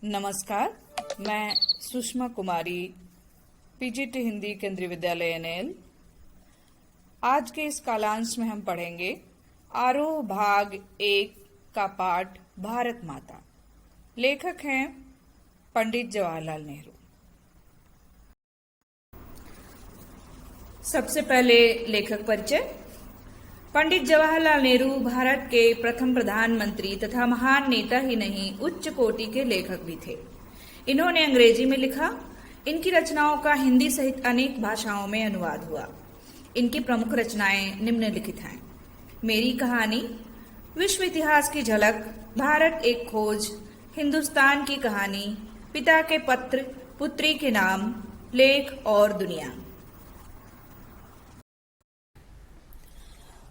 नमस्कार, मैं सुषमा कुमारी, पीजीटी हिंदी केंद्रीय विद्यालय एनएल। आज के इस कालांश में हम पढ़ेंगे आरोह भाग 1 का पाठ भारत माता। लेखक हैं पंडित जवाहरलाल नेहरू। सबसे पहले लेखक परिचय। पंडित जवाहरलाल नेहरू भारत के प्रथम प्रधानमंत्री तथा महान नेता ही नहीं, उच्च कोटि के लेखक भी थे। इन्होंने अंग्रेजी में लिखा। इनकी रचनाओं का हिंदी सहित अनेक भाषाओं में अनुवाद हुआ। इनकी प्रमुख रचनाएं निम्नलिखित हैं। मेरी कहानी, विश्व इतिहास की झलक, भारत एक खोज, हिंदुस्तान की कहानी, पिता के पत्र, पुत्री के नाम, लेख और दुनिया।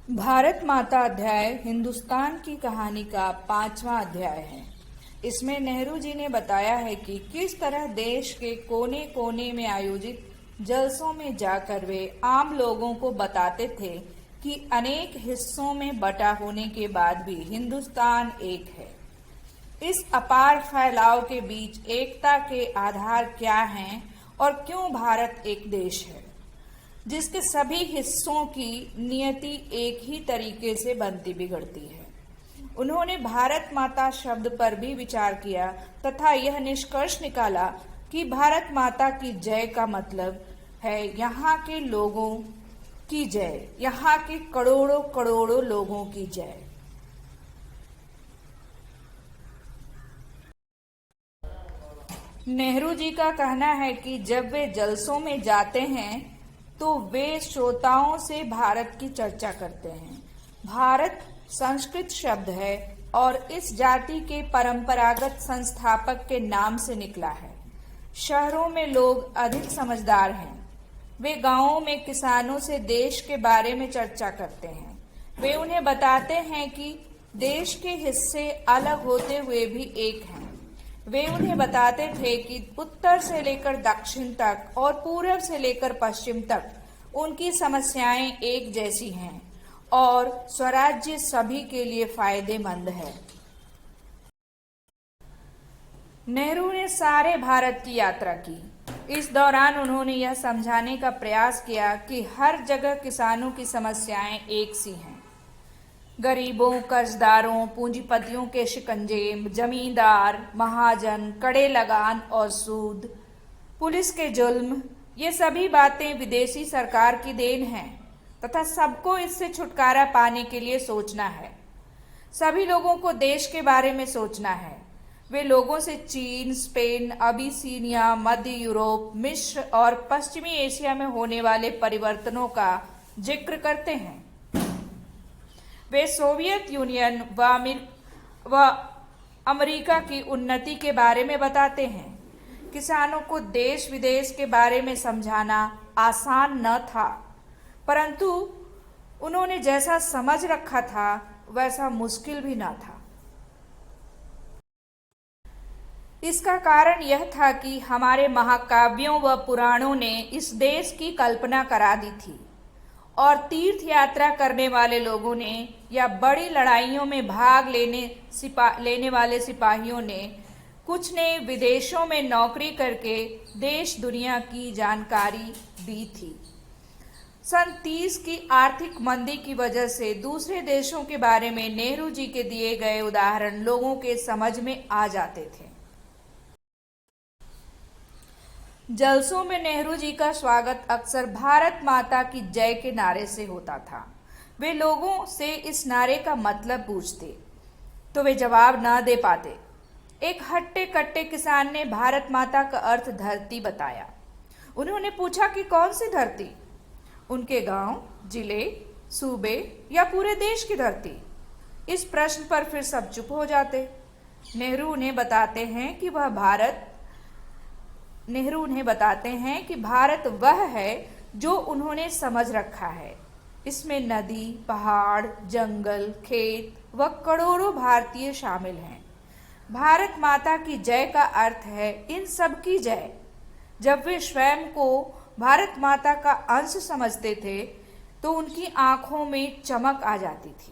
भारत माता अध्याय हिंदुस्तान की कहानी का 5वां अध्याय है। इसमें नेहरू जी ने बताया है कि किस तरह देश के कोने कोने में आयोजित जलसों में जाकर वे आम लोगों को बताते थे कि अनेक हिस्सों में बटा होने के बाद भी हिंदुस्तान एक है। इस अपार फैलाव के बीच एकता के आधार क्या हैं और क्यों भारत एक देश है जिसके सभी हिस्सों की नियति एक ही तरीके से बनती बिगड़ती है। उन्होंने भारत माता शब्द पर भी विचार किया तथा यह निष्कर्ष निकाला कि भारत माता की जय का मतलब है यहाँ के लोगों की जय, यहाँ के करोड़ों करोड़ों लोगों की जय। नेहरू जी का कहना है कि जब वे जलसों में जाते हैं तो वे श्रोताओं से भारत की चर्चा करते हैं। भारत संस्कृत शब्द है और इस जाति के परंपरागत संस्थापक के नाम से निकला है। शहरों में लोग अधिक समझदार हैं। वे गांवों में किसानों से देश के बारे में चर्चा करते हैं। वे उन्हें बताते हैं कि देश के हिस्से अलग होते हुए भी एक हैं। वे उन्हें बताते थे कि उत्तर से लेकर दक्षिण तक और पूरब से लेकर पश्चिम तक उनकी समस्याएं एक जैसी हैं और स्वराज्य सभी के लिए फायदेमंद है। नेहरू ने सारे भारत की यात्रा की। इस दौरान उन्होंने यह समझाने का प्रयास किया कि हर जगह किसानों की समस्याएं एक सी हैं। गरीबों, कर्जदारों, पूंजीपतियों के शिकंजे, जमींदार, महाजन, कड़े लगान और सूद, पुलिस के जुल्म, ये सभी बातें विदेशी सरकार की देन हैं तथा सबको इससे छुटकारा पाने के लिए सोचना है। सभी लोगों को देश के बारे में सोचना है। वे लोगों से चीन, स्पेन, अबिसीनिया, मध्य यूरोप, मिस्र और पश्चिमी एशिया में होने वाले परिवर्तनों का जिक्र करते हैं। वे सोवियत यूनियन व अमेरिका की उन्नति के बारे में बताते हैं। किसानों को देश विदेश के बारे में समझाना आसान न था, परंतु उन्होंने जैसा समझ रखा था वैसा मुश्किल भी न था। इसका कारण यह था कि हमारे महाकाव्यों व पुराणों ने इस देश की कल्पना करा दी थी और तीर्थ यात्रा करने वाले लोगों ने या बड़ी लड़ाइयों में भाग लेने वाले सिपाहियों ने, कुछ ने विदेशों में नौकरी करके देश दुनिया की जानकारी दी थी। सन 30 की आर्थिक मंदी की वजह से दूसरे देशों के बारे में नेहरू जी के दिए गए उदाहरण लोगों के समझ में आ जाते थे। जलसों में नेहरू जी का स्वागत अक्सर भारत माता की जय के नारे से होता था। वे लोगों से इस नारे का मतलब पूछते तो वे जवाब न दे पाते। एक हट्टे कट्टे किसान ने भारत माता का अर्थ धरती बताया। उन्होंने पूछा कि कौन सी धरती? उनके गांव, जिले, सूबे या पूरे देश की धरती? इस प्रश्न पर फिर सब चुप हो जाते। नेहरू उन्हें बताते हैं कि भारत वह है जो उन्होंने समझ रखा है। इसमें नदी, पहाड़, जंगल, खेत व करोड़ों भारतीय शामिल हैं। भारत माता की जय का अर्थ है इन सब की जय। जब वे स्वयं को भारत माता का अंश समझते थे तो उनकी आंखों में चमक आ जाती थी।